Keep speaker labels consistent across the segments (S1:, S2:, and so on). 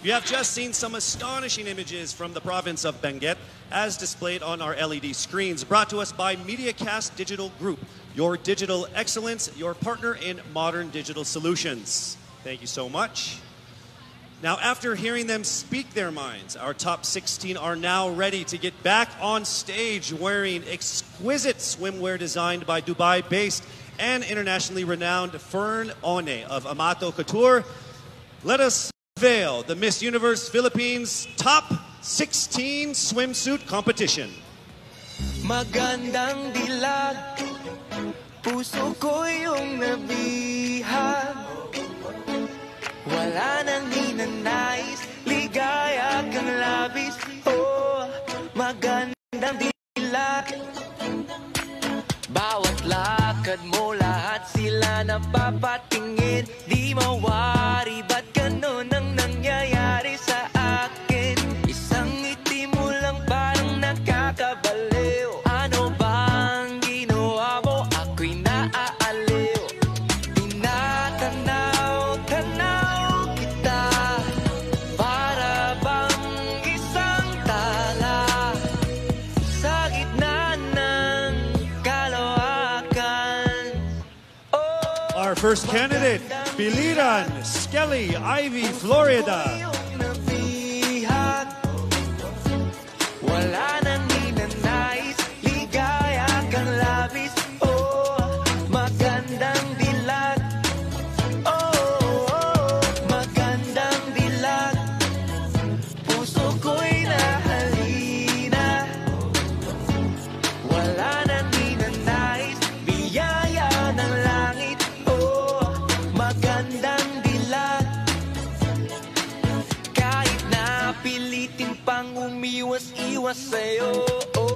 S1: You have just seen some astonishing images from the province of Benguet as displayed on our LED screens, brought to us by MediaCast Digital Group, your digital excellence, your partner in modern digital solutions. Thank you so much. Now, after hearing them speak their minds, our top 16 are now ready to get back on stage wearing exquisite swimwear designed by Dubai-based and internationally renowned Fern One of Amato Couture. Let us unveil the Miss Universe Philippines Top 16 Swimsuit Competition.
S2: Magandang dilag, puso ko yung nabihag. Wala nang ninanais, ligaya kang labis. Oh, magandang dilag. Bawat lakad mo, lahat sila napapatingin. Di mawari, ba't ganun ang nangyayari sa akin? Isang ngiti mo lang parang nakakabaliw. Ano bang ginawa mo? Ako'y naaaliw. Tinatanaw-tanaw kita, para bang isang tala sa gitna ng kalawakan.
S1: Our first candidate, Biliran Skelly Ivy Florida.
S2: Wala nang ninanais, ligaya kang labis. Oh, magandang dilag. Oh, magandang dilag. Puso ko'y nahalina. Wala nang ninanais, biyaya ng langit. Oh, magandang dilag. Kahit na pilitin pang umiwas-iwas sa'yo, oh,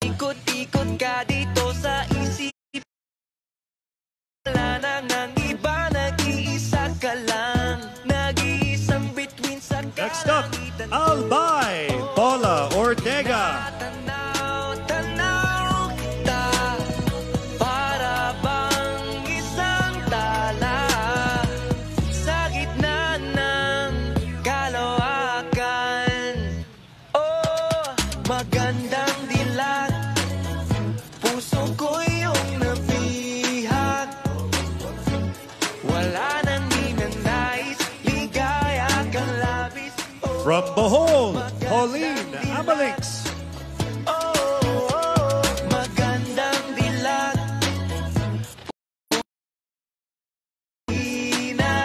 S2: ikot-ikot ka dito sa isip. Wala nang ang iba, nag-iisa ka lang. Nag-iisang bituin sa
S1: Next up,
S2: kalangitan.
S1: Albay Paula Ortega.
S2: Tanaw-tanaw kita, para bang isang tala sa gitna ng kalawakan. Oh, magandang dilag, puso ko yung nabihag. Wala nang ninanais, ligaya kang labis. Oh,
S1: From Bohol, Pauline Amalix.
S2: magandang dilag. Ina,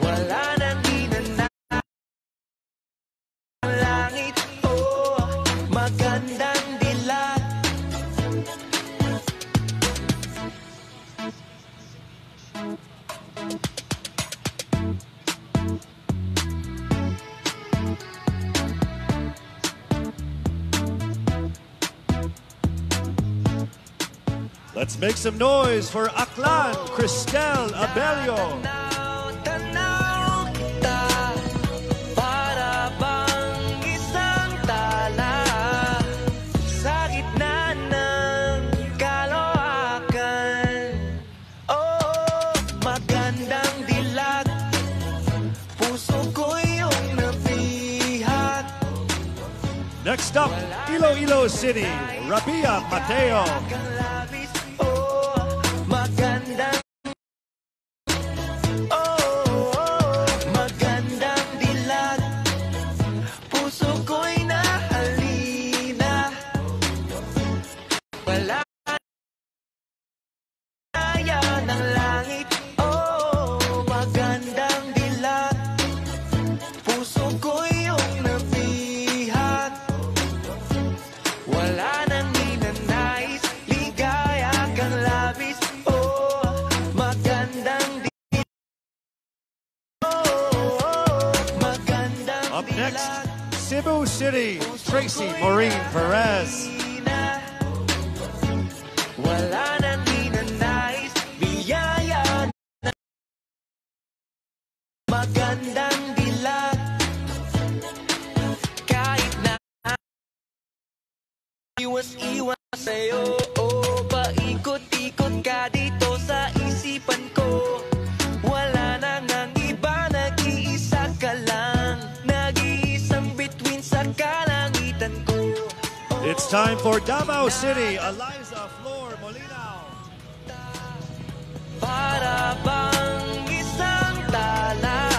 S2: wala nang ninanais ang langit. Oh, magandang dilag.
S1: Let's make some noise for Aklan Cristel Abelio.
S2: Tanaw-tanaw kita, para bang isang tala sa gitna ng kalawakan. Oh, magandang dilag, puso ko yung nabihag.
S1: Next up, Iloilo City, Rubiya, Mateo.
S2: Kang labis, oh, magandang. Oh, magandang dilag, puso ko'y nahalina. Wala kaya ng langit. Oh, magandang dilag, puso ko'y yung nabihag. Wala nang ninanais, ligaya kang labis. Oh, magandang dilag. Oh, magandang
S1: Up next,
S2: dilag.
S1: Cebu City, Tracy Maureen Perez.
S2: Wala nang ninanais, biyaya na. Magandang dilag. Kahit na iwas-iwas sa'yo, oh, paikot-ikot ka dito sa isipan ko. Wala nang ang iba, nag-iisa
S1: It's time for Davao City, Eliza Flor Molina.
S2: Para bang isang tala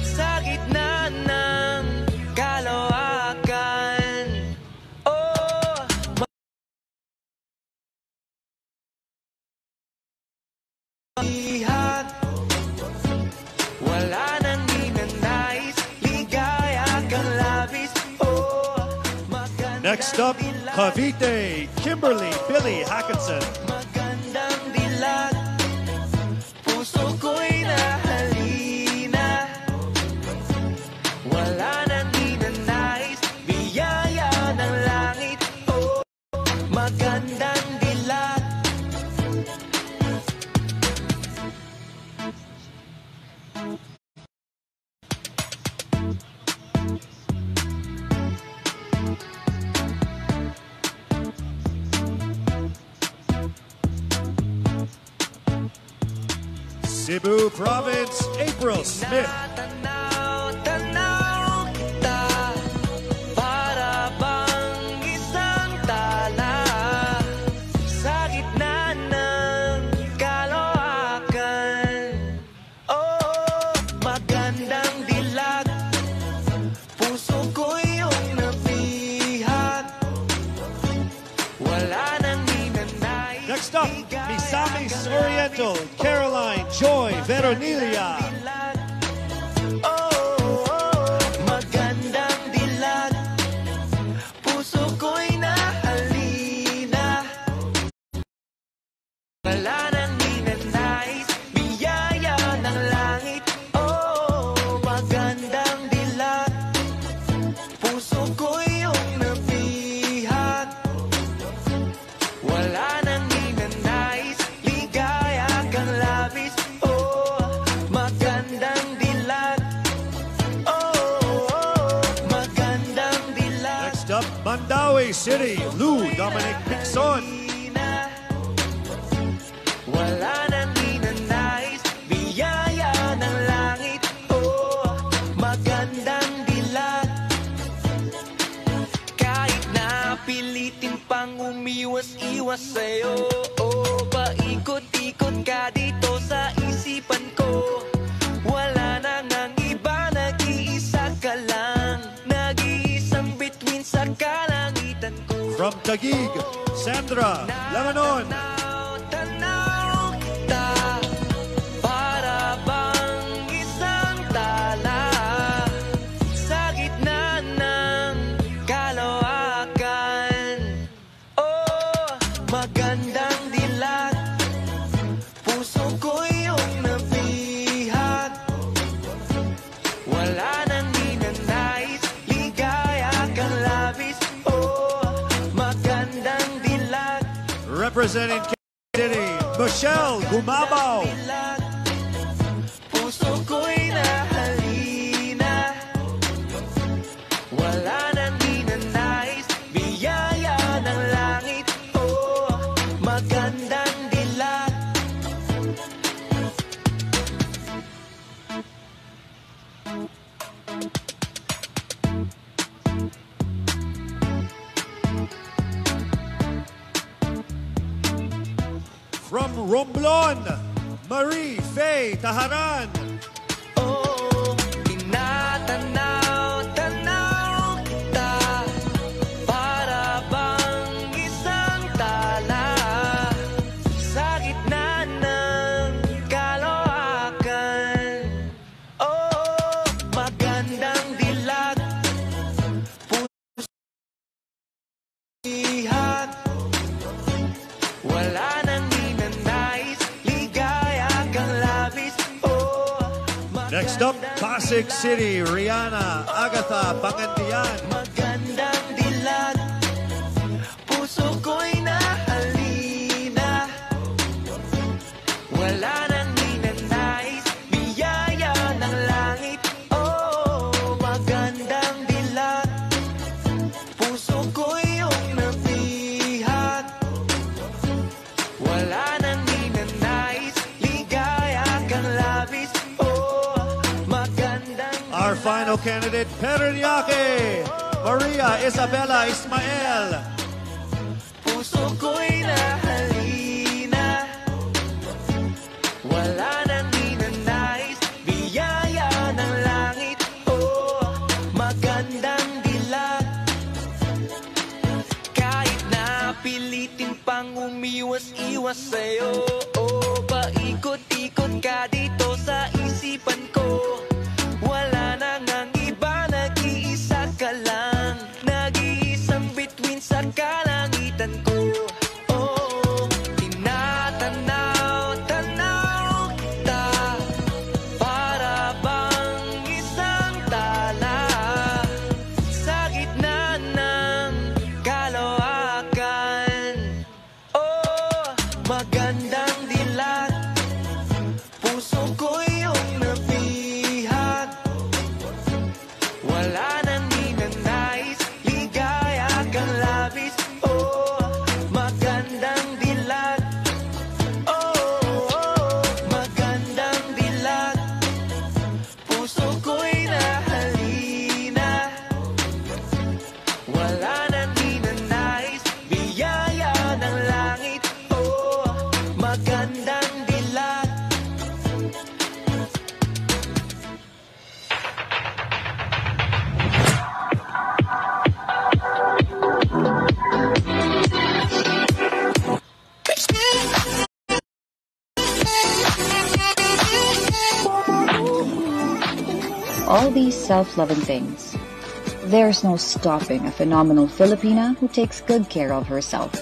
S2: sa gitna ng kalawakan. Oh, mahihag, wala nang ninanais, ligaya kang labis. Oh,
S1: Next up, Cavite, Kimberly Billy Hackinson.
S2: magandang dilag, puso ko'y nahalina. Wala nang ninanais, biyaya ng langit. Oh, magandang dilag.
S1: Cebu Province, April Smith.
S2: Tanaw kita, para bang isang tala sa gitna ng kalawakan. Oh, magandang dilag, puso ko yung napihag. Wala nang ninanais.
S1: Next up, Misamis Oriental, Caroline Joy Veronilla.
S2: Magandang dilag, puso ko'y nahalina. Wala nang ninanais, biyaya ng langit. Oh, magandang dilag, puso ko'y yung napihag. Wala nang ninanais, ligaya kang labis. Oh, magandang dilag. Oh, magandang dilag.
S1: Next up, Mandaue City, Lou Dominic Pixon.
S2: Wala nang ninanais, biyaya ng langit. Oh, magandang dilag. Kahit na pilitin pang umiwas-iwas sa'yo, oh, paikot-ikot ka dito sa isipan ko. Wala nang ang iba, nag-iisa ka lang, nag-iisang bituin sa kalangitan ko.
S1: From Taguig, Sandra Lamanon.
S2: Tanaw kita, para bang isang tala sa gitna ng kalawakan. Oh, magandang dilag, puso ko'y yung napihag. Wala nang ninanais, ligaya kang labis. Oh, magandang dilag.
S1: Representing City, Michelle Gumabaw.
S2: Puso ko'y nahalina. Wala nang ninanais, biyaya ng langit. Oh, magandang dilag.
S1: From Romblon, Marie Faye Taharan.
S2: Oh, tinatanaw-tanaw kita, para bang isang tala sa gitna ng kalawakan. Oh, magandang dilag, puso ihag. Wala nang ninanais, ligaya kang labis. Oh,
S1: Next up, Pasig City, Rihanna Agatha Pangandian.
S2: magandang dilag, puso ko'y nahalina. Wala nang ninanais, biyaya ng langit. Oh, magandang dilag, puso ko'y yung napihag. Wala nang ninanais, ligaya kang labis. Oh, magandang
S1: Our final candidate, Peronyake Maria Isabella Ismael.
S2: Puso ko'y nahalina, wala nang ninanais, biyaya ng langit, oh, magandang dilag. Kahit na pilitin pang umiwas-iwas sa'yo, oh, paikot-ikot ka dito sa isipan ko. Wala nang ang iba, nag-iisa ka lang, nag-iisang bituin sa kalangitan ko. Oh, tinatanaw-tanaw kita, para bang isang tala sa gitna ng kalawakan. Oh, magandang dilag, puso ko iyong nabihag. Wala nang ninanais, ligaya kang labis. Oh, magandang dilag. Oh, magandang dilag. Puso ko'y nahalina, wala nang ninanais, biyaya ng langit. Oh, magandang dilag.
S3: All these self-loving things. There's no stopping a phenomenal Filipina who takes good care of herself.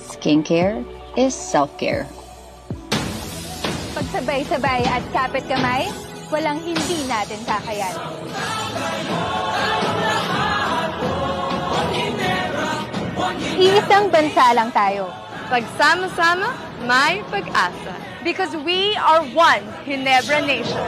S3: Skincare is self-care.
S4: Pagsabay-sabay at kapit kamay, walang hindi natin kakayanin. Iisang bansa lang tayo. Pagsama-sama, may pag-asa. Because we are one Ginebra Nation.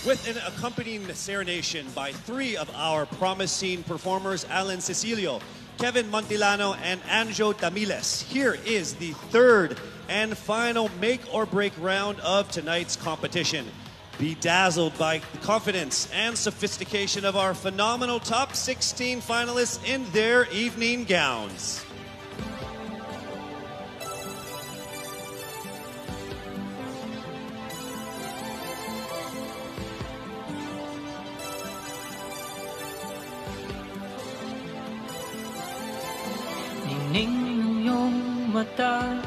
S1: With an accompanying serenation by three of our promising performers, Alan Cecilio, Kevin Montilano, and Anjo Tamiles. Here is the third and final make or break round of tonight's competition. Bedazzled by the confidence and sophistication of our phenomenal top 16 finalists in their evening gowns.
S2: Ningning ng iyong mata,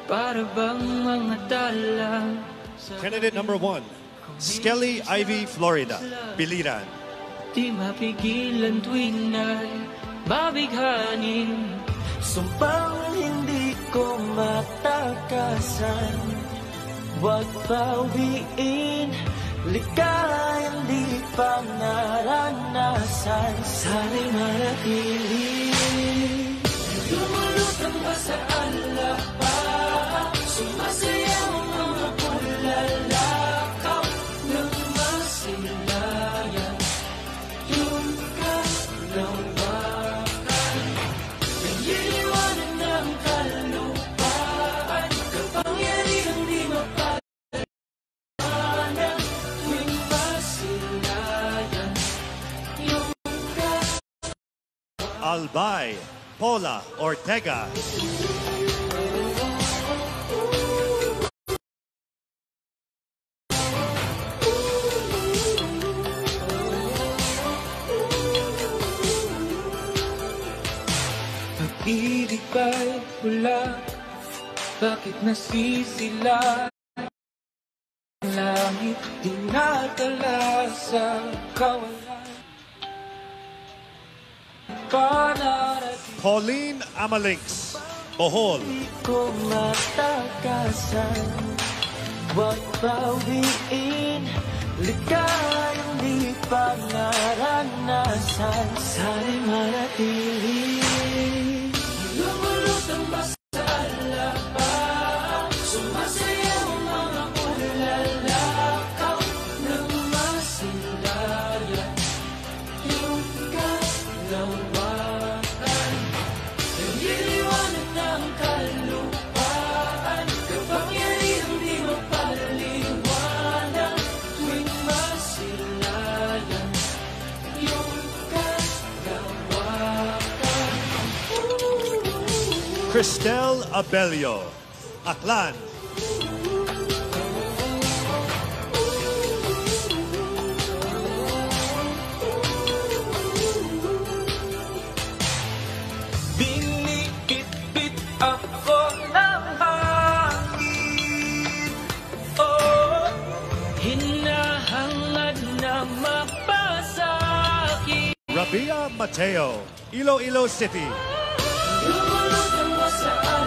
S2: para bang mga tala.
S1: Candidate number 1, Skelly Ivy Florida, Biliran.
S2: Di mapigilan tuwing ay babighanin Sumpang hindi ko matakasan, huwag bawiin ligayang di pa naranasan. Sana'y manatili. Lumulutang ba sa alapa, sumasayaw ang mga pulalakaw ng masilayan, yung kalawakan, nagliliwanag ng kalupaan, kapangyarihang di mapaliwanag, tuwing masilayan, yung
S1: Albay, Paula Ortega.
S2: pag-ibig ba'y pula? Bakit nasisila? Langit dinadala sa kawalan. Panarating
S1: Pauline Amalings, Bohol.
S2: di ko matakasan, huwag bawiin ligayang di pa naranasan. Sana'y manatili. Lumulutang ba sa alapa, sumasayaw ang mga pulalakaw ng masilayan, yung kalawakan, nagliliwanag ng kalupaan, kapangyarihang di mapaliwanag, tuwing masilayan, yung kalawakan.
S1: Cristel Abelio, Aklan.
S2: Binibit-bit ako ng hangin, oh, hinahangad na mapasakit.
S1: Rubiya, Mateo, Iloilo City.
S2: Lumulutang ba sa alam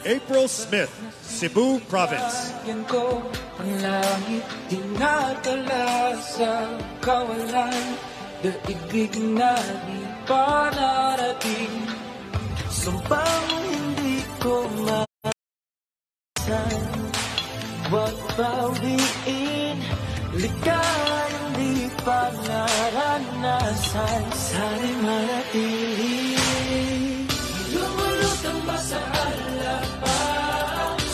S1: April Smith, Cebu Province.
S5: Yan ko ang langit, dinadala sa kawalan. Daigdig na di pa narating, sumpang hindi ko maasan. Huwag bawiin, ligayang di pa naranasan. Sana'y manatili, lumulutang ba sa alapa,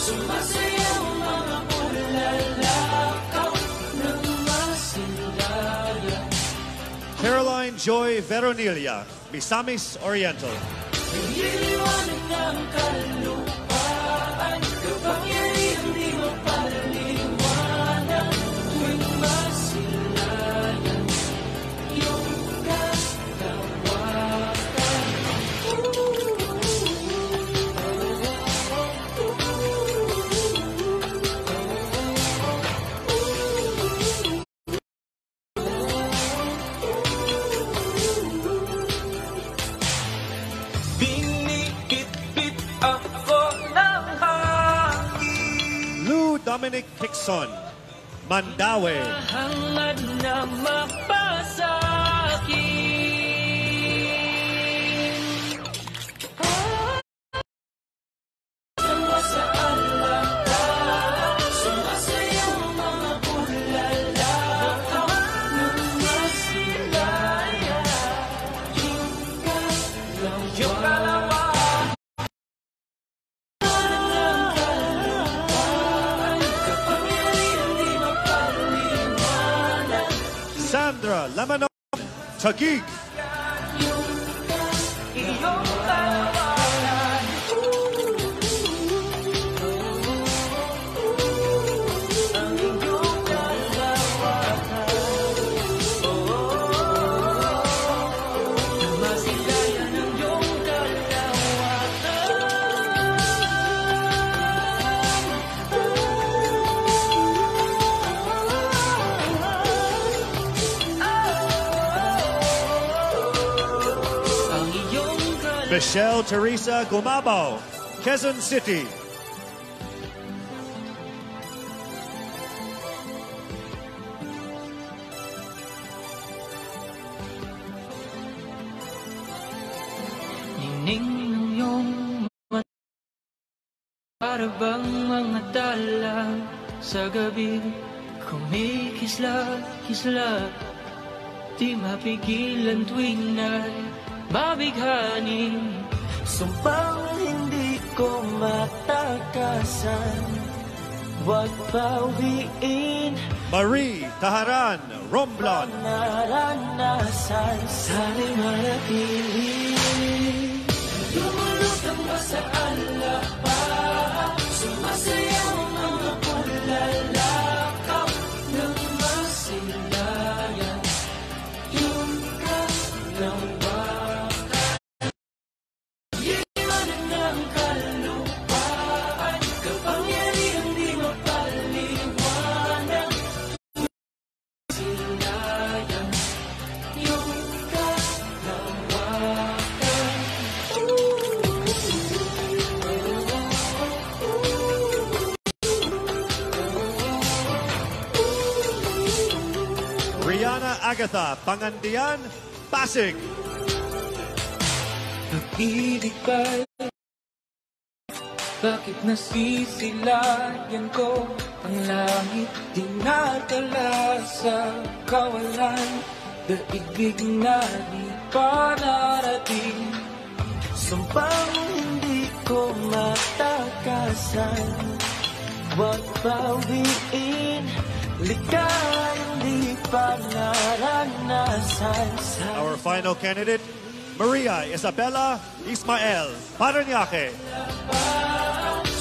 S5: sumasayaw mga bulalakaw ng masilayan.
S1: Caroline Joy Veronilla, Misamis Oriental.
S5: Niliwanag ng kalupaan, kapangyarihan di mapaliwanag. Tuwing masilayan, iyong katawakan. Binikit-bit ako ng hangin,
S1: Lou Dominic Hickson, Mandaue.
S5: hangad na mapasakin. Sama sa alaka, sumasayaw mga bulalakaw ng masilayan. Yung kalawa,
S1: Sandra Lamanon, Taguig.
S5: iyong kalawakan. Ang iyong kalawakan. Masilayan ang iyong kalawakan. Ang iyong
S1: Michelle Teresa Gumabaw, Quezon City.
S5: Ningning ng iyong mata, para bang mga dalang sa gabi, kumikisla-kisla, di mapigilan tuwing na'y mabighanin. Sumpang hindi ko matakasan, huwag bawiin
S1: Marie Taharan, Romblon.
S5: naranasan. Sana'y manatili, lumulutang ba sa alapa, sumasayaw mga bulalakaw ng masilayan. Yung kalawakan, liwanag ng kalupaan, kapangyarihan di mapaliwanag. Masilayan, yung kalawakan.
S1: Rihanna Agatha, Pangandian, Pasig.
S5: Pag-ibig ba'y bakit nasisilayan ko ang langit? Dinadala sa kawalan, daigdig na di pa narating, sumpang hindi ko matakasan. Huwag bawiin, ligayang di pa naranasan.
S1: Our final candidate, Maria Isabella Ismael, Parañaque.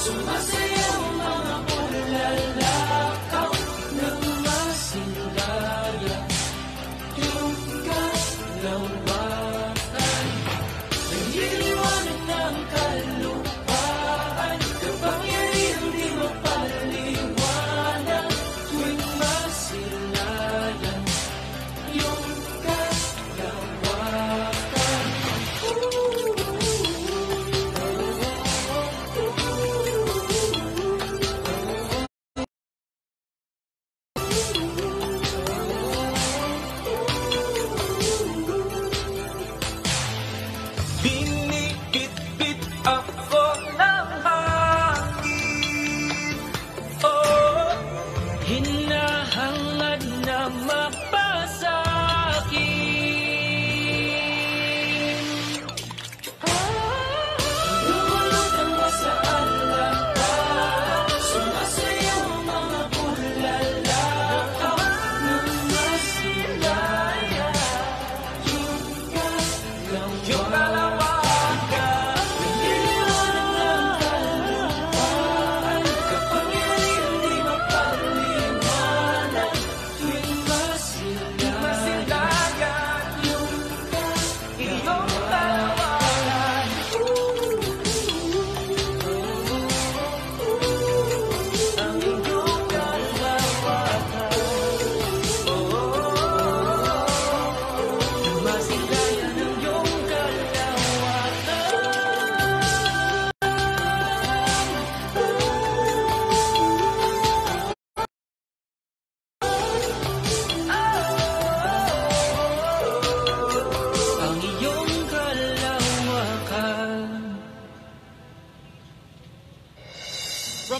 S5: Sumasayaw mga bulalakaw ng masilayan. Yung kalawakan, nagiliwanag ng kalupaan, kapangyarihan di mapaliwanag. Tuwing masilayan, yung kalawakan.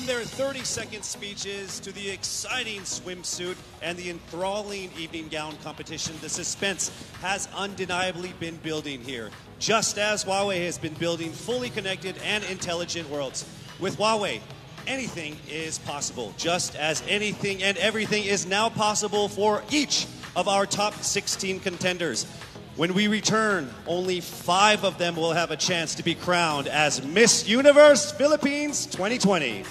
S1: From their 30-second speeches to the exciting swimsuit and the enthralling evening gown competition, the suspense has undeniably been building here, just as Huawei has been building fully connected and intelligent worlds. With Huawei, anything is possible, just as anything and everything is now possible for each of our top 16 contenders. When we return, only 5 of them will have a chance to be crowned as Miss Universe Philippines 2020.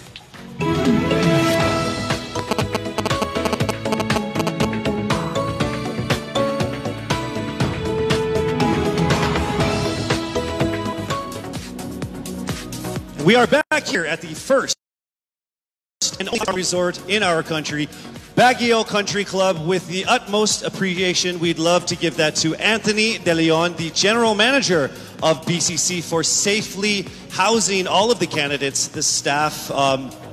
S1: We are back here at the first and only resort in our country, Baguio Country Club. With the utmost appreciation, we'd love to give that to Anthony De Leon, the General Manager of BCC, for safely housing all of the candidates, the staff,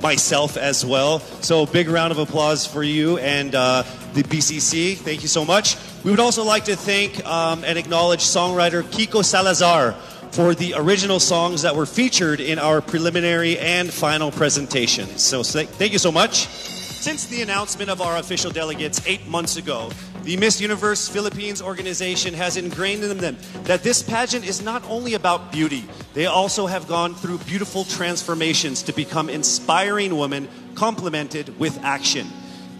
S1: myself as well. So big round of applause for you and the BCC. Thank you so much. We would also like to thank and acknowledge songwriter Kiko Salazar for the original songs that were featured in our preliminary and final presentations. So thank you so much. Since the announcement of our official delegates 8 months ago, the Miss Universe Philippines organization has ingrained in them that this pageant is not only about beauty. They also have gone through beautiful transformations to become inspiring women complemented with action.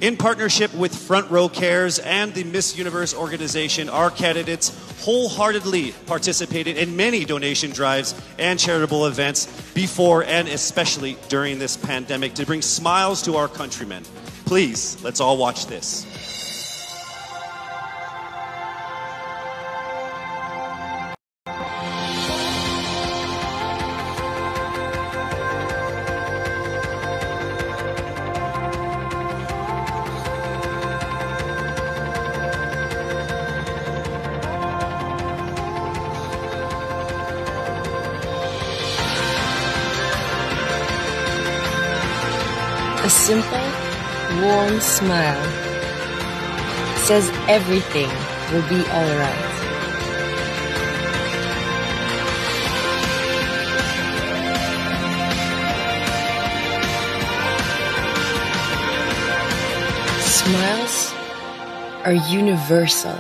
S1: In partnership with Front Row Cares and the Miss Universe organization, our candidates wholeheartedly participated in many donation drives and charitable events before and especially during this pandemic to bring smiles to our countrymen. Please, let's all watch this.
S6: A simple, warm smile says everything will be alright. Smiles are universal.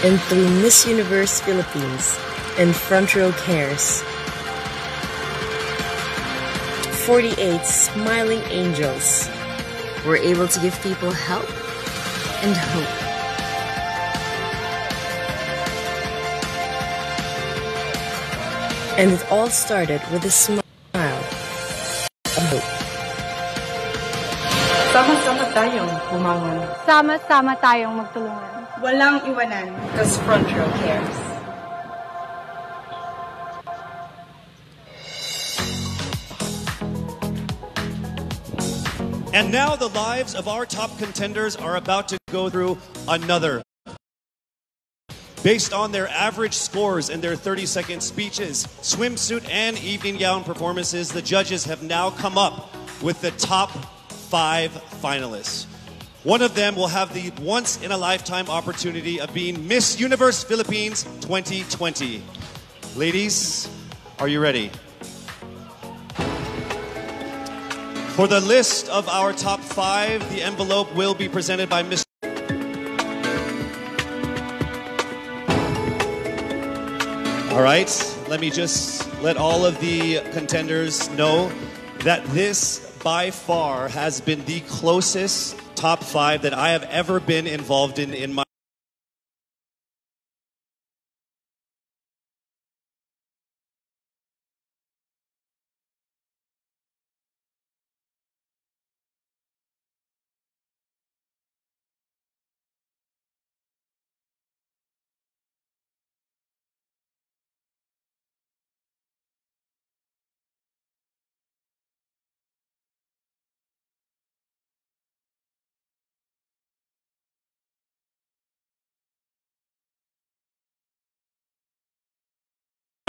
S6: And through Miss Universe Philippines and Front Row Cares, 48 smiling angels were able to give people help and hope. And it all started with a smile of hope.
S7: Sama-sama tayong bumangon.
S4: Sama-sama tayong magtulungan.
S7: Walang iwanan. Because Front Row Cares.
S1: And now the lives of our top contenders are about to go through another. Based on their average scores and their 30-second speeches, swimsuit, and evening gown performances, the judges have now come up with the top 5 finalists. One of them will have the once-in-a-lifetime opportunity of being Miss Universe Philippines 2020. Ladies, are you ready? For the list of our top 5, the envelope will be presented by Ms. All right, let me just let all of the contenders know that this by far has been the closest top 5 that I have ever been involved in my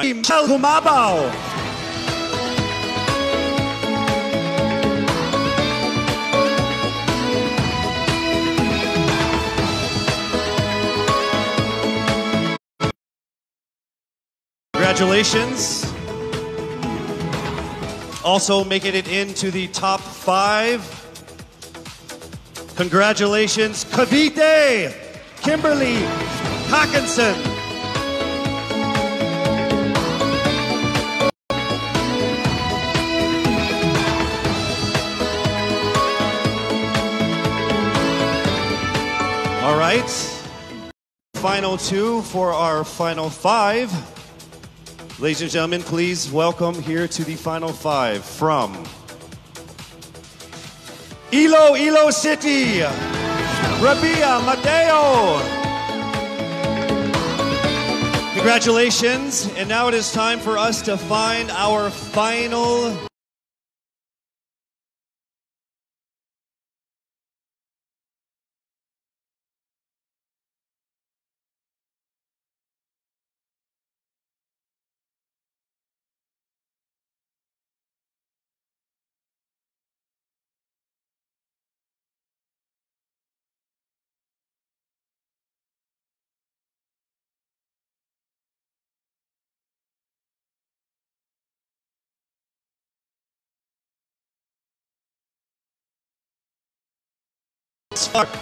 S1: Michelle Humabaw. Congratulations. Also making it into the top 5. Congratulations, Kavite Kimberly Hackinson. All right. Final 2 for our final 5. Ladies and gentlemen, please welcome here to the final 5 from Iloilo City, rubiya, Mateo. Congratulations. And now it is time for us to find our final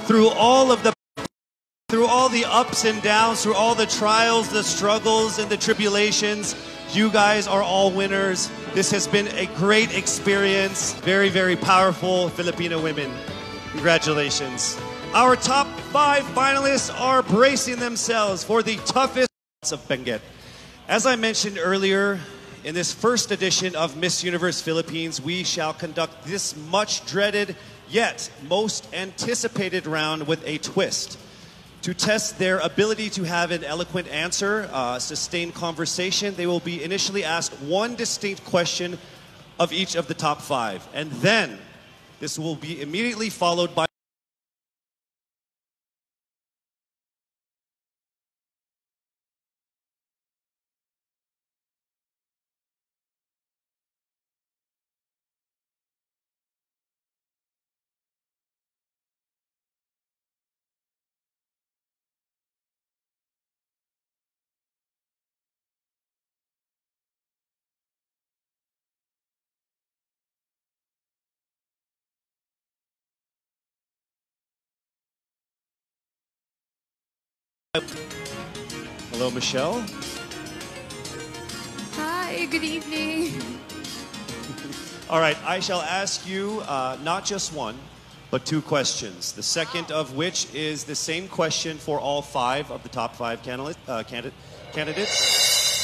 S1: through all the ups and downs, through all the trials, the struggles, and the tribulations. You guys are all winners. This has been a great experience. Very, very powerful Filipino women. Congratulations. Our top 5 finalists are bracing themselves for the toughest of Benguet. As I mentioned earlier, in this first edition of Miss Universe Philippines, we shall conduct this much dreaded yet most anticipated round with a twist. To test their ability to have an eloquent answer, sustained conversation, they will be initially asked one distinct question of each of the top 5. And then this will be immediately followed by Hello, Michelle.
S8: Hi, good evening.
S1: All right, I shall ask you not just one, but 2 questions. The second of which is the same question for all 5 of the top 5 candidates.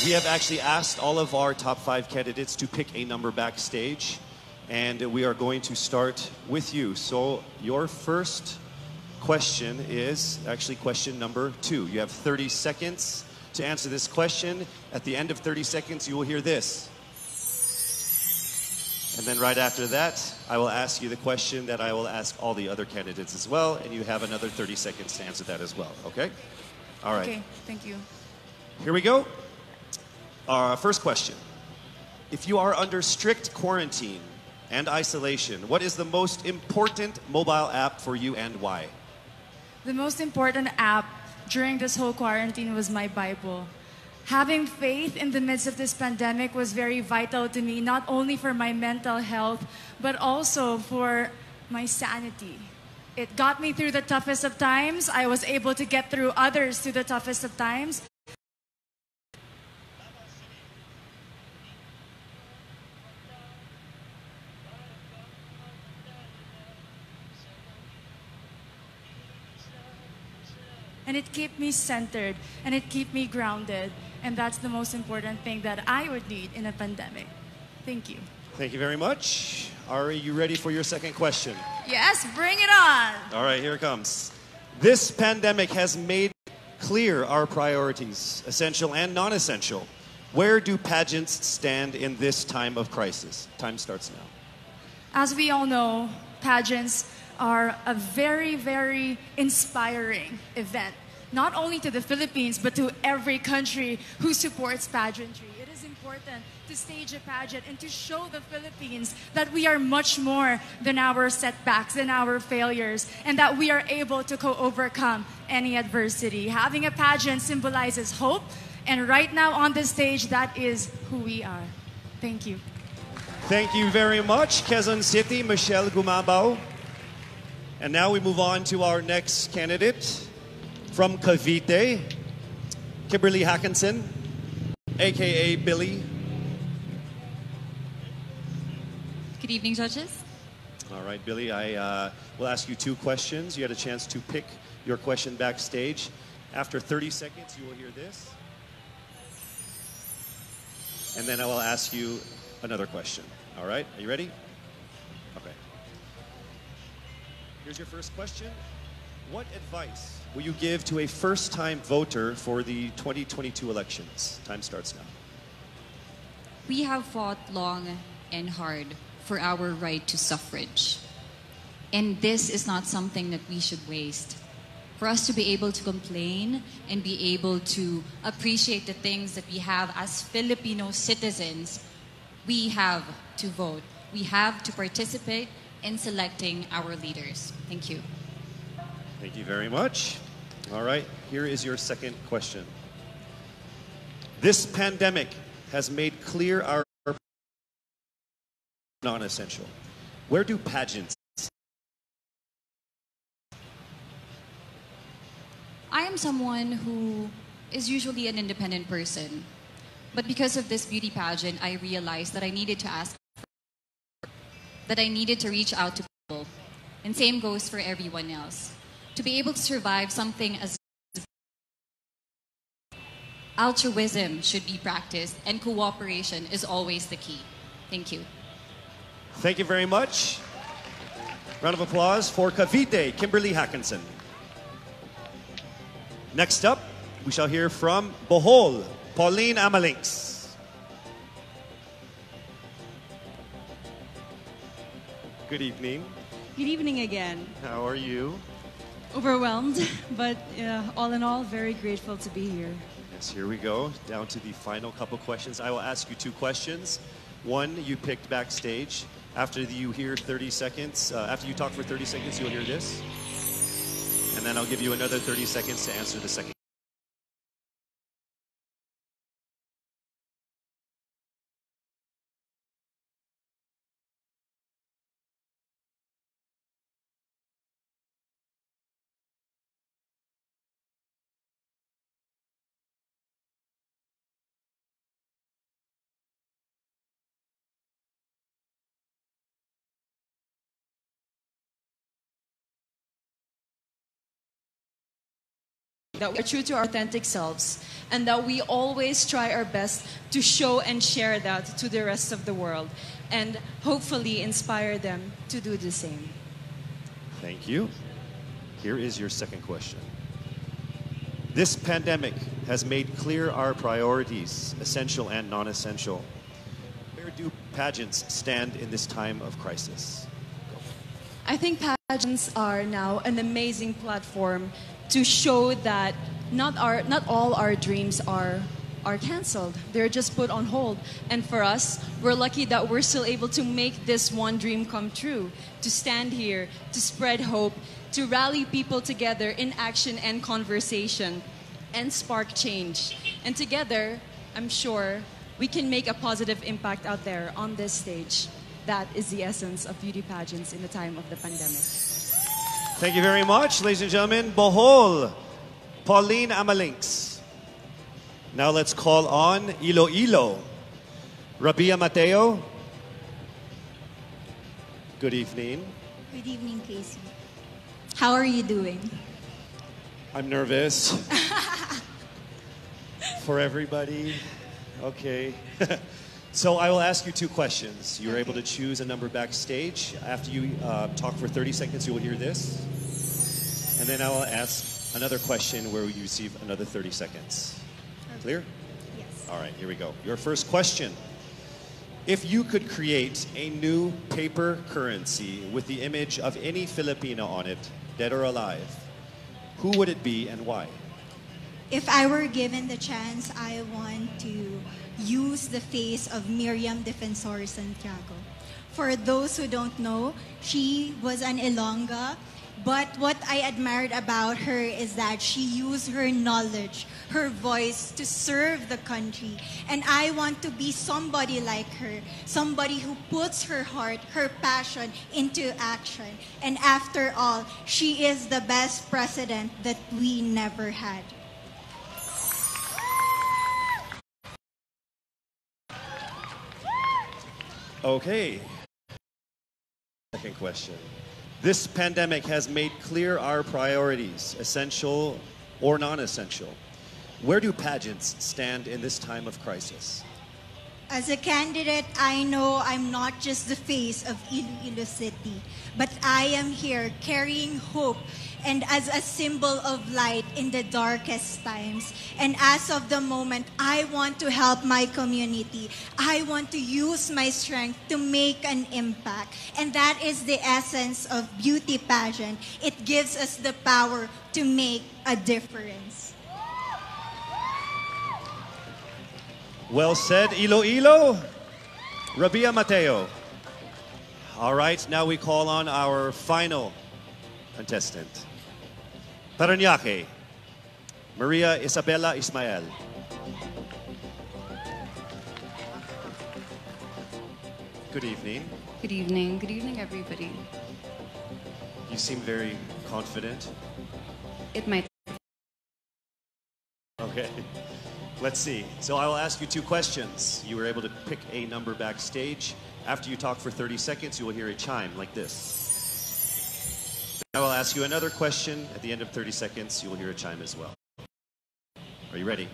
S1: We have actually asked all of our top 5 candidates to pick a number backstage, and we are going to start with you. So your first question is actually question number 2. You have 30 seconds to answer this question. At the end of 30 seconds, you will hear this. And then right after that, I will ask you the question that I will ask all the other candidates as well, and you have another 30 seconds to answer that as well, okay? All right.
S8: Okay, thank you.
S1: Here we go. Our first question. If you are under strict quarantine and isolation, what is the most important mobile app for you and why?
S8: The most important app during this whole quarantine was my Bible. Having faith in the midst of this pandemic was very vital to me, not only for my mental health, but also for my sanity. It got me through the toughest of times. I was able to get through others through the toughest of times. And it kept me centered, and it kept me grounded. And that's the most important thing that I would need in a pandemic. Thank you.
S1: Thank you very much. Are you ready for your second question?
S8: Yes, bring it on.
S1: All right, here it comes. This pandemic has made clear our priorities, essential and non-essential. Where do pageants stand in this time of crisis? Time starts now.
S8: As we all know, pageants are a very, very inspiring event, not only to the Philippines, but to every country who supports pageantry. It is important to stage a pageant and to show the Philippines that we are much more than our setbacks, than our failures, and that we are able to overcome any adversity. Having a pageant symbolizes hope. And right now on the stage, that is who we are. Thank you.
S1: Thank you very much, Quezon City, Michelle Gumabao. And now we move on to our next candidate from Cavite, Kimberly Hackinson, aka Billy.
S9: Good evening, judges.
S1: All right, Billy, I will ask you 2 questions. You had a chance to pick your question backstage. After 30 seconds, you will hear this. And then I will ask you another question. All right, are you ready? Okay. Here's your first question. What advice will you give to a first-time voter for the 2022 elections? Time starts now.
S9: We have fought long and hard for our right to suffrage. And this is not something that we should waste. For us to be able to complain and be able to appreciate the things that we have as Filipino citizens, we have to vote. We have to participate in selecting our leaders. Thank you.
S1: Thank you very much. All right, here is your second question. This pandemic has made clear our non-essential. Where do pageants?
S9: I am someone who is usually an independent person. But because of this beauty pageant, I realized that I needed to ask, that I needed to reach out to people. And same goes for everyone else. To be able to survive something as altruism should be practiced, and cooperation is always the key. Thank you.
S1: Thank you very much. Round of applause for Cavite, Kimberly Hackinson. Next up, we shall hear from Bohol, Pauline Amalinks. Good evening.
S10: Good evening again.
S1: How are you?
S10: Overwhelmed, but all in all, very grateful to be here.
S1: Yes, here we go. Down to the final couple questions. I will ask you 2 questions. One you picked backstage. After you hear 30 seconds, after you talk for 30 seconds, you'll hear this. And then I'll give you another 30 seconds to answer the second.
S10: That we're true to our authentic selves, and that we always try our best to show and share that to the rest of the world, and hopefully inspire them to do the same.
S1: Thank you. Here is your second question. This pandemic has made clear our priorities, essential and non-essential. Where do pageants stand in this time of crisis?
S10: I think pageants are now an amazing platform to show that not all our dreams are canceled. They're just put on hold. And for us, we're lucky that we're still able to make this one dream come true, to stand here, to spread hope, to rally people together in action and conversation, and spark change. And together, I'm sure we can make a positive impact out there on this stage. That is the essence of beauty pageants in the time of the pandemic.
S1: Thank you very much, ladies and gentlemen. Bohol, Pauline Amalinks. Now let's call on Iloilo, Rubiya Mateo. Good evening.
S11: Good evening, Casey. How are you doing?
S1: I'm nervous. For everybody. Okay. So I will ask you 2 questions. You're able to choose a number backstage. After you talk for 30 seconds, you will hear this. And then I will ask another question where you receive another 30 seconds. Clear?
S11: Yes.
S1: All right, here we go. Your first question. If you could create a new paper currency with the image of any Filipino on it, dead or alive, who would it be and why?
S11: If I were given the chance, I want to use the face of Miriam Defensor Santiago. For those who don't know, she was an Ilongga But what I admired about her is that she used her knowledge, her voice to serve the country. And I want to be somebody like her, somebody who puts her heart, her passion into action. And after all, she is the best president that we never had.
S1: Okay. Second question. This pandemic has made clear our priorities, essential or non-essential. Where do pageants stand in this time of crisis?
S11: As a candidate, I know I'm not just the face of Iloilo City, but I am here carrying hope and as a symbol of light in the darkest times. And as of the moment, I want to help my community. I want to use my strength to make an impact. And that is the essence of beauty pageant. It gives us the power to make a difference.
S1: Well said, Iloilo. Rubiya, Mateo. All right, now we call on our final contestant. Parañaque, Maria Isabella Ismael. Good evening.
S12: Good evening. Good evening, everybody.
S1: You seem very confident.
S12: It might.
S1: Okay. Let's see. So I will ask you two questions. You were able to pick a number backstage. After you talk for 30 seconds, you will hear a chime like this. I will ask you another question. At the end of 30 seconds, you will hear a chime as well. Are you ready?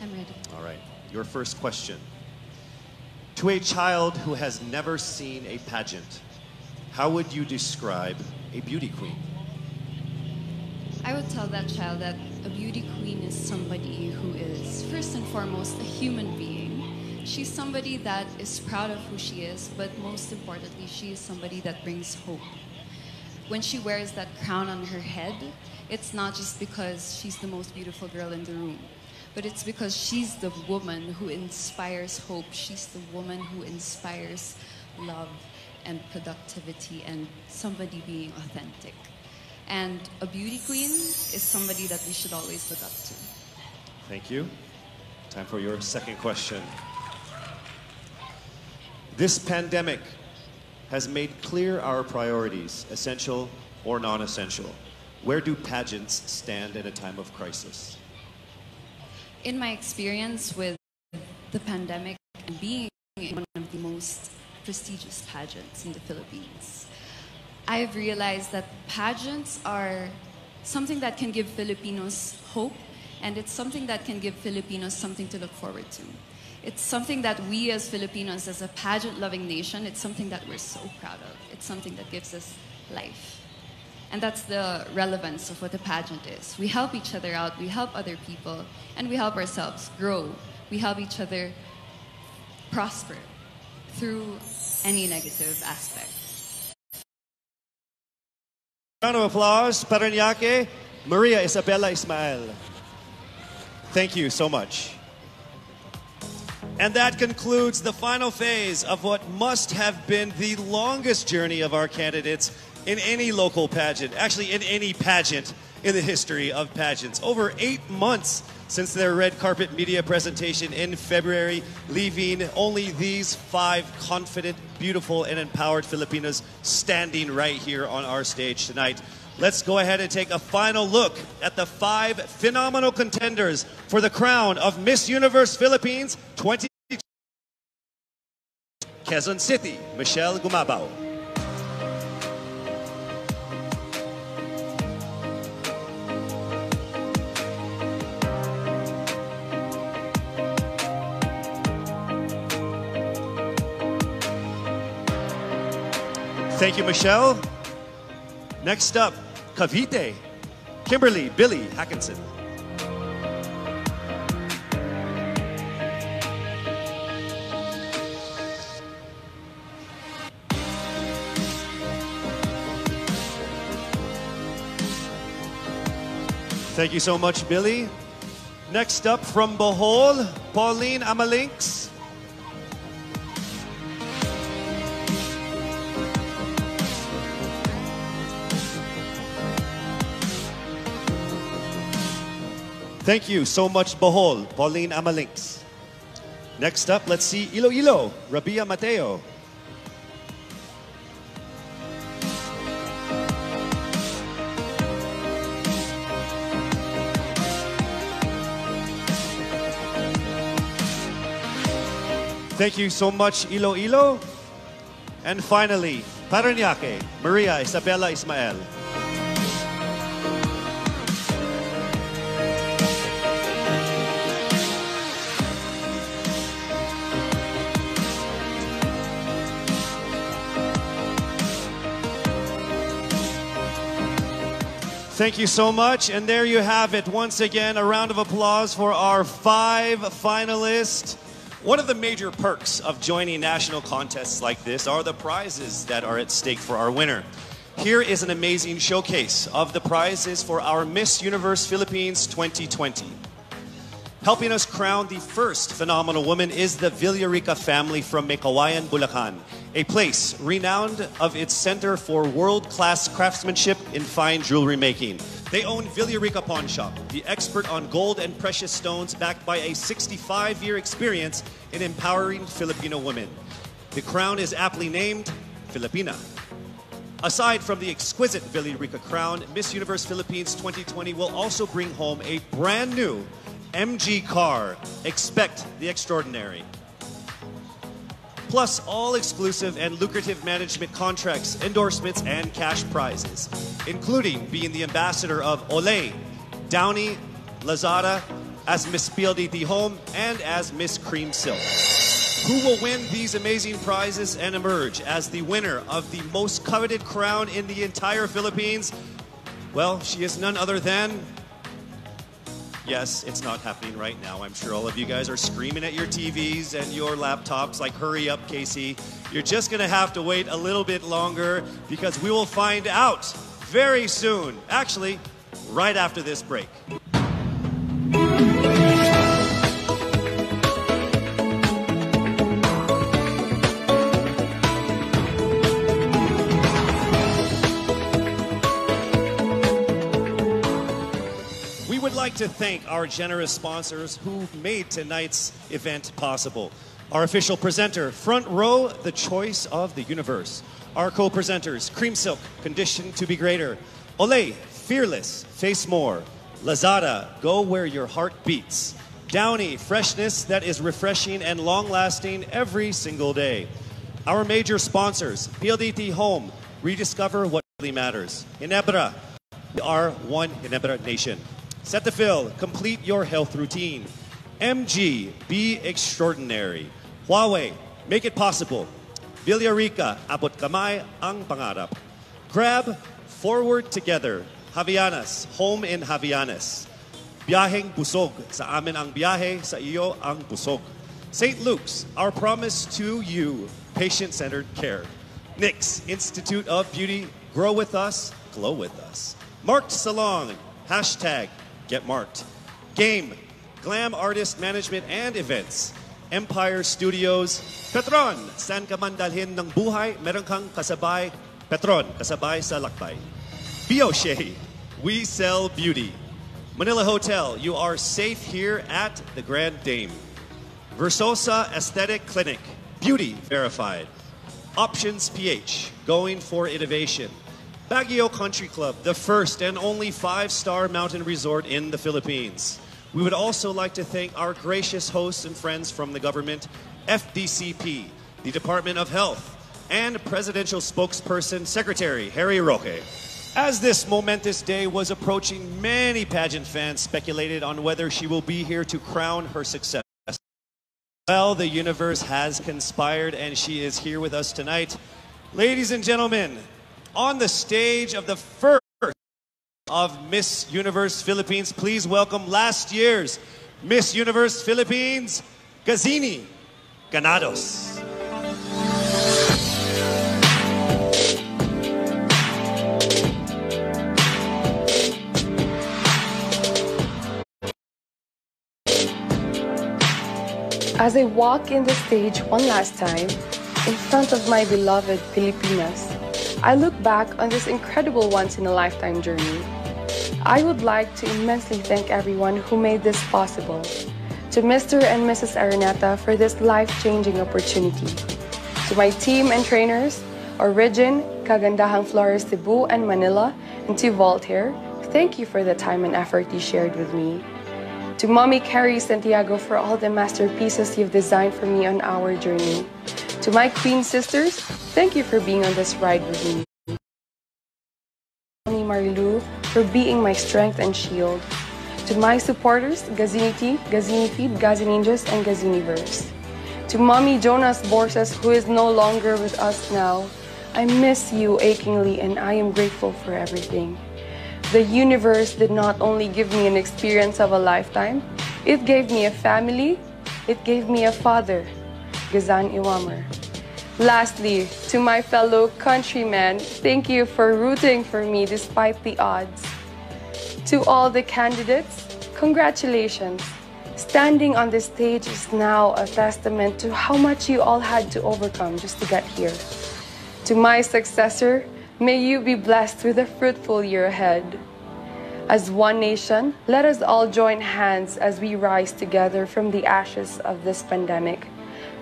S12: I'm ready.
S1: All right. Your first question. To a child who has never seen a pageant, how would you describe a beauty queen?
S12: I would tell that child that a beauty queen is somebody who is, first and foremost, a human being. She's somebody that is proud of who she is, but most importantly, she is somebody that brings hope. When she wears that crown on her head, it's not just because she's the most beautiful girl in the room, but it's because she's the woman who inspires hope. She's the woman who inspires love and productivity and somebody being authentic. And a beauty queen is somebody that we should always look up to.
S1: Thank you. Time for your second question. This pandemic has made clear our priorities, essential or non-essential. Where do pageants stand at a time of crisis?
S12: In my experience with the pandemic and being in one of the most prestigious pageants in the Philippines, I've realized that pageants are something that can give Filipinos hope, and it's something that can give Filipinos something to look forward to. It's something that we as Filipinos, as a pageant-loving nation, it's something that we're so proud of. It's something that gives us life. And that's the relevance of what a pageant is. We help each other out, we help other people, and we help ourselves grow. We help each other prosper through any negative aspect.
S1: Round of applause, Parañaque, Maria Isabella Ismael. Thank you so much. And that concludes the final phase of what must have been the longest journey of our candidates in any local pageant, actually in any pageant in the history of pageants. Over 8 months since their red carpet media presentation in February, leaving only these 5 confident, beautiful, and empowered Filipinos standing right here on our stage tonight. Let's go ahead and take a final look at the 5 phenomenal contenders for the crown of Miss Universe Philippines 2022. Quezon City, Michelle Gumabao. Thank you, Michelle. Next up, Cavite, Kimberly Billy Hackinson. Thank you so much, Billy. Next up from Bohol, Pauline Amalinks. Thank you so much, Bohol, Pauline Amalinks. Next up, let's see Iloilo, Rubiya Mateo. Thank you so much, Iloilo. And finally, Parañaque, Maria Isabella Ismael. Thank you so much. And there you have it. Once again, a round of applause for our 5 finalists. One of the major perks of joining national contests like this are the prizes that are at stake for our winner. Here is an amazing showcase of the prizes for our Miss Universe Philippines 2020. Helping us crown the first phenomenal woman is the Villarica family from Mekawayan, Bulacan, a place renowned of its center for world-class craftsmanship in fine jewelry making. They own Villarica Pawn Shop, the expert on gold and precious stones, backed by a 65-year experience in empowering Filipino women. The crown is aptly named Filipina. Aside from the exquisite Villarica crown, Miss Universe Philippines 2020 will also bring home a brand new MG car. Expect the extraordinary. Plus all exclusive and lucrative management contracts, endorsements, and cash prizes, including being the ambassador of Olay, Downy, Lazada, as Miss PLDT Home, and as Miss Cream Silk. Who will win these amazing prizes and emerge as the winner of the most coveted crown in the entire Philippines? Well, she is none other than... Yes, it's not happening right now. I'm sure all of you guys are screaming at your TVs and your laptops like, hurry up, Casey. You're just going to have to wait a little bit longer because we will find out very soon. Actually, right after this break. I'd like to thank our generous sponsors who made tonight's event possible. Our official presenter, Front Row, the choice of the universe. Our co-presenters, Cream Silk, Conditioned to be Greater. Olay, Fearless, Face More. Lazada, Go Where Your Heart Beats. Downy, Freshness that is refreshing and long-lasting every single day. Our major sponsors, PLDT Home, Rediscover What Really Matters. Ginebra, we are one Ginebra nation. Cetaphil, complete your health routine. MG, be extraordinary. Huawei, make it possible. Villarica, abot kamay ang pangarap. Grab, forward together. Javianas, home in Javianas. Biyaheng busog, sa amin ang biyahe, sa iyo ang busog. St. Luke's, our promise to you, patient-centered care. NYX, Institute of Beauty, grow with us, glow with us. Marked Salon, hashtag, Get Marked. Game, Glam Artist Management and Events. Empire Studios. Petron, saan ka man dalhin ng buhay, meron kang kasabay. Petron, kasabay sa lakbay. Bioshea, we sell beauty. Manila Hotel, you are safe here at the Grand Dame. Versosa Aesthetic Clinic, beauty verified. Options PH, going for innovation. Baguio Country Club, the first and only 5-star mountain resort in the Philippines. We would also like to thank our gracious hosts and friends from the government, FDCP, the Department of Health, and Presidential Spokesperson Secretary Harry Roque. As this momentous day was approaching, many pageant fans speculated on whether she will be here to crown her success. Well, the universe has conspired and she is here with us tonight. Ladies and gentlemen, on the stage of the first of Miss Universe Philippines, please welcome last year's Miss Universe Philippines, Gazini Ganados.
S13: As I walk in the stage one last time, in front of my beloved Filipinas, I look back on this incredible once-in-a-lifetime journey. I would like to immensely thank everyone who made this possible. To Mr. and Mrs. Araneta for this life-changing opportunity. To my team and trainers, Origin, Kagandahang Flores Cebu and Manila, and to Voltaire, thank you for the time and effort you shared with me. To Mommy Carrie Santiago for all the masterpieces you've designed for me on our journey. To my Queen sisters, thank you for being on this ride with me. Mommy Marilu for being my strength and shield. To my supporters, Gazini Tea, Gazini Feed, Gazininjas, and Gaziniverse. To Mommy Jonas Borses, who is no longer with us now, I miss you achingly and I am grateful for everything. The universe did not only give me an experience of a lifetime, it gave me a family, it gave me a father, Gazan Iwamer. Lastly, to my fellow countrymen, thank you for rooting for me despite the odds. To all the candidates, congratulations. Standing on this stage is now a testament to how much you all had to overcome just to get here. To my successor, may you be blessed with a fruitful year ahead. As one nation, let us all join hands as we rise together from the ashes of this pandemic.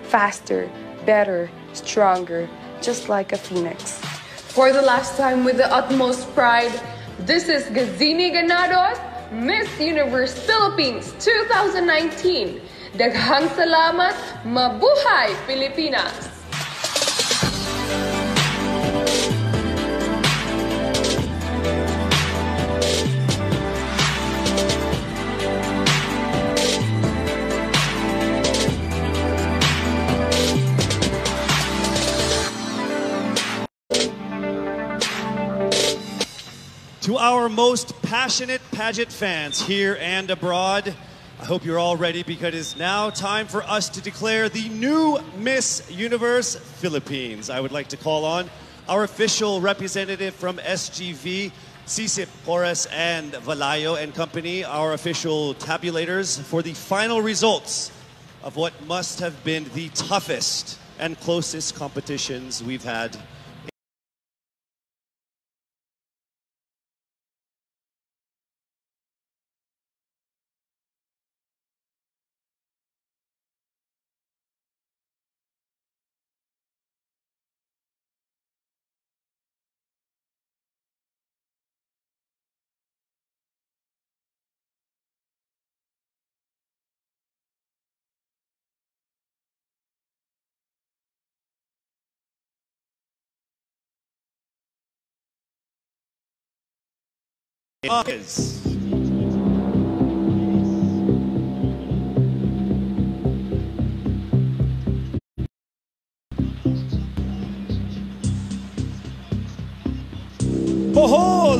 S13: Faster, better, stronger, just like a phoenix.
S14: For the last time with the utmost pride, this is Gazini Ganados, Miss Universe Philippines 2019. Daghang salamat, mabuhay Pilipinas!
S1: To our most passionate pageant fans here and abroad, I hope you're all ready because it is now time for us to declare the new Miss Universe Philippines. I would like to call on our official representative from SGV, Sisip Porras and Valayo and Company, our official tabulators for the final results of what must have been the toughest and closest competitions we've had. Is Bohol.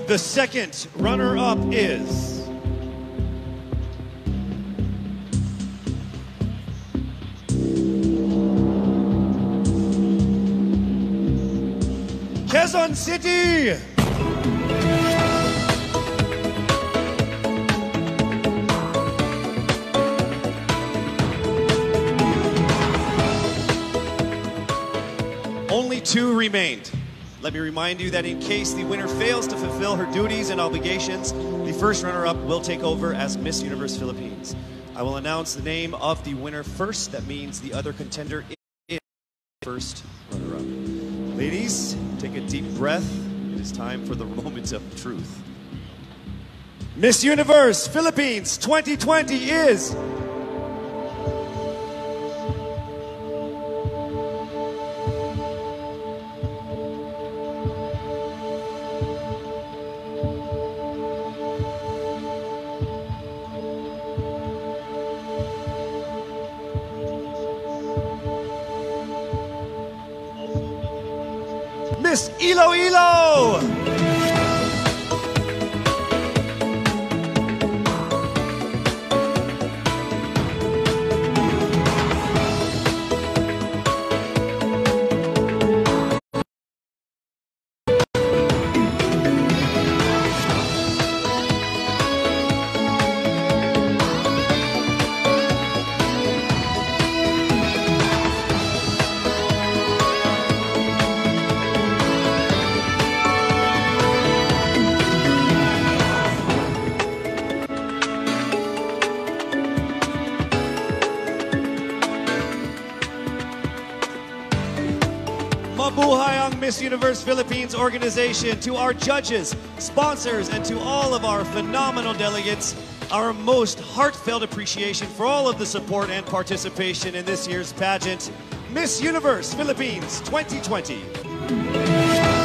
S1: The second runner-up is Quezon City. Only two remained. Let me remind you that in case the winner fails to fulfill her duties and obligations, the first runner-up will take over as Miss Universe Philippines. I will announce the name of the winner first. That means the other contender is first runner-up. Ladies, take a deep breath. It is time for the moment of truth. Miss Universe Philippines 2020 is... Miss Iloilo. Mabuhay ang Miss Universe Philippines organization. To our judges, sponsors, and to all of our phenomenal delegates, our most heartfelt appreciation for all of the support and participation in this year's pageant, Miss Universe Philippines 2020.